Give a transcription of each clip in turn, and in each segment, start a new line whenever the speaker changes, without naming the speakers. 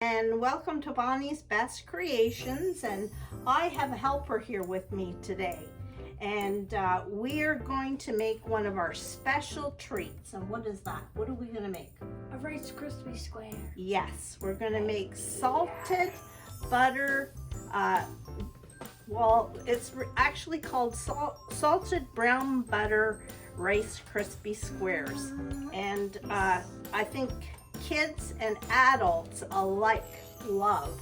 And welcome to Bonnie's Best Creations, and I have a helper here with me today, and we're going to make one of our special treats. And what is that? What are we going to make?
A Rice Krispie square.
Yes, we're going to make salted butter, well, it's actually called salted brown butter Rice Krispie squares, and I think kids and adults alike love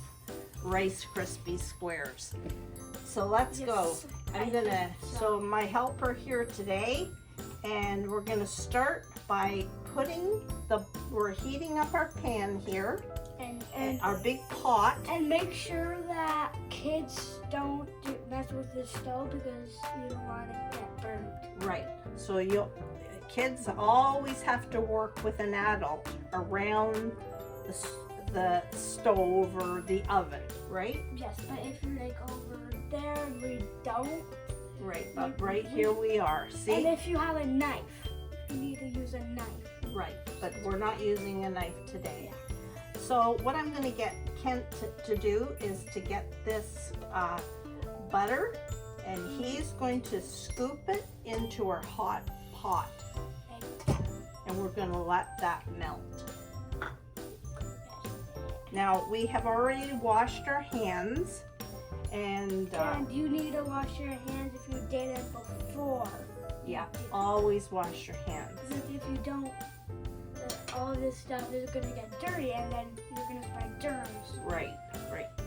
Rice Krispie squares. So let's go. So my helper here today, and we're gonna start by we're heating up our pan here, and our big pot.
And make sure that kids don't mess with the stove because you don't want it to get burnt.
Right, so kids always have to work with an adult around the stove or the oven, right?
Yes, but if you're like over there and we don't.
Right, but right here we are, see?
And if you have a knife, you need to use a knife.
Right, but we're not using a knife today. So what I'm going to get Kent to do is to get this butter, and he's going to scoop it into our hot pot. And we're going to let that melt. Now we have already washed our hands, and
you need to wash your hands if you did it before.
Yeah, always wash your hands.
Because if you don't, all this stuff is going to get dirty, and then you're going to spread germs.
Right.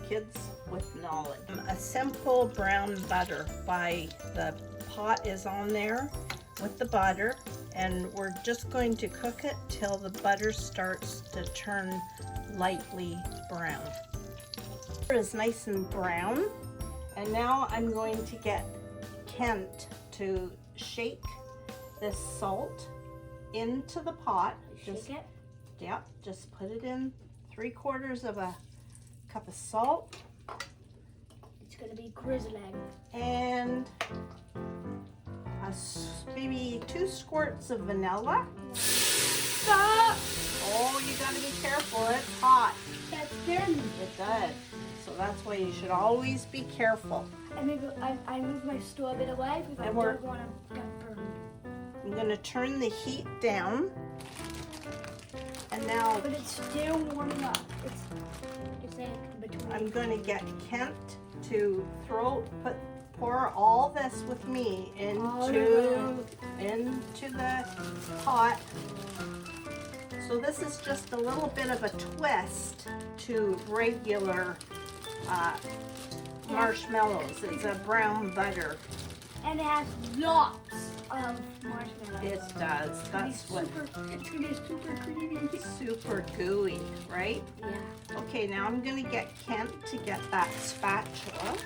Kids with knowledge. A simple brown butter the pot is on there with the butter, and we're just going to cook it till the butter starts to turn lightly brown. It is nice and brown, and now I'm going to get Kent to shake this salt into the pot.
Shake it?
Yeah, just put it in 3/4 of a cup of salt.
It's gonna be grizzling.
And maybe 2 squirts of vanilla.
Stop!
Oh, you gotta be careful, it's hot.
That scared me.
It does. So that's why you should always be careful.
I moved my stove a bit away because I don't want to get burned.
I'm gonna turn the heat down. And now,
but it's still warming up. It's like in between.
I'm gonna get Kent to pour all this with me into the pot. So this is just a little bit of a twist to regular marshmallows. It's a brown butter.
And it has lots of marshmallows.
It does. That's what.
It's gonna be super creamy.
Super gooey, right?
Yeah.
Okay, now I'm gonna get Kent to get that spatula.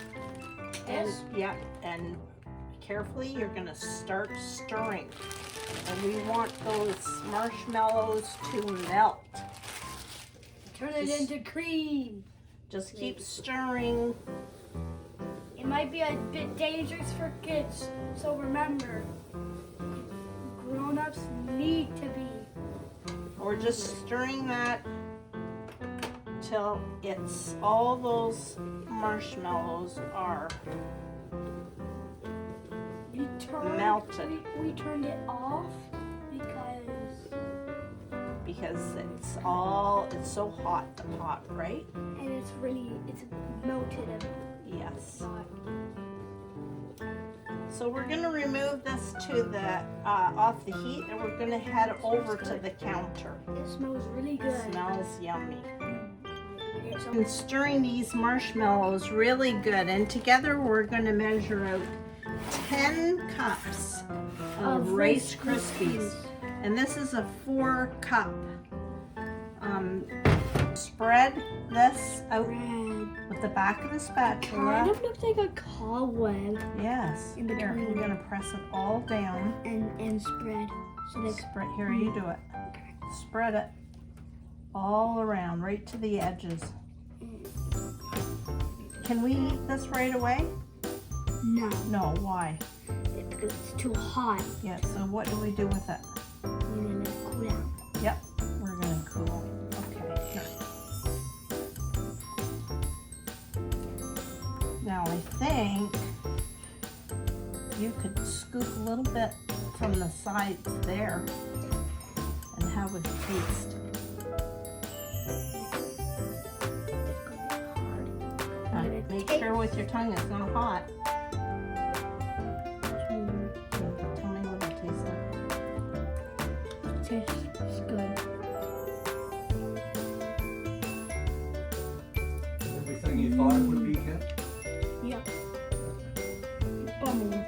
Yes.
And carefully you're gonna start stirring. And we want those marshmallows to melt.
Turn it into cream.
Just keep stirring.
It might be a bit dangerous for kids, so remember, grown-ups need to be.
We're just stirring that till all those marshmallows are melted.
We turned it off
because it's so hot, the pot, right?
And it's melted.
Yes. So we're going to remove this to the off the heat, and we're going to head over to the counter.
It smells really good.
It smells yummy. And stirring these marshmallows really good, and together we're going to measure out 10 cups of Rice Krispies. And this is a 4-cup. Spread this out with the back of the spatula.
Kind of looks like a cobweb.
Yes.
In between.
Here, we're going to press it all down.
And spread.
Spread. Here, you do it. Spread it all around, right to the edges. Can we eat this right away?
No.
No, why?
Because it's too hot.
Yeah, so what do we do with it?
You're gonna let it cool down.
Yep, we're gonna cool. Okay, here. scoop a little bit from the sides there and have a taste. Make sure with your tongue it's not hot. Tell me what it tastes like.
Tastes good.
Everything you thought it would be, Ken?
Yep. Bumble.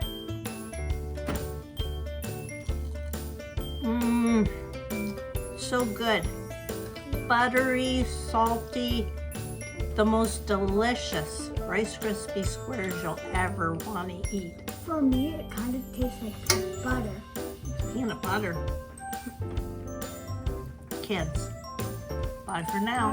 Mmm, so good. Buttery, salty, the most delicious Rice Krispie squares you'll ever want to eat.
For me, it kind of tastes like peanut butter.
Peanut butter. Kids, bye for now.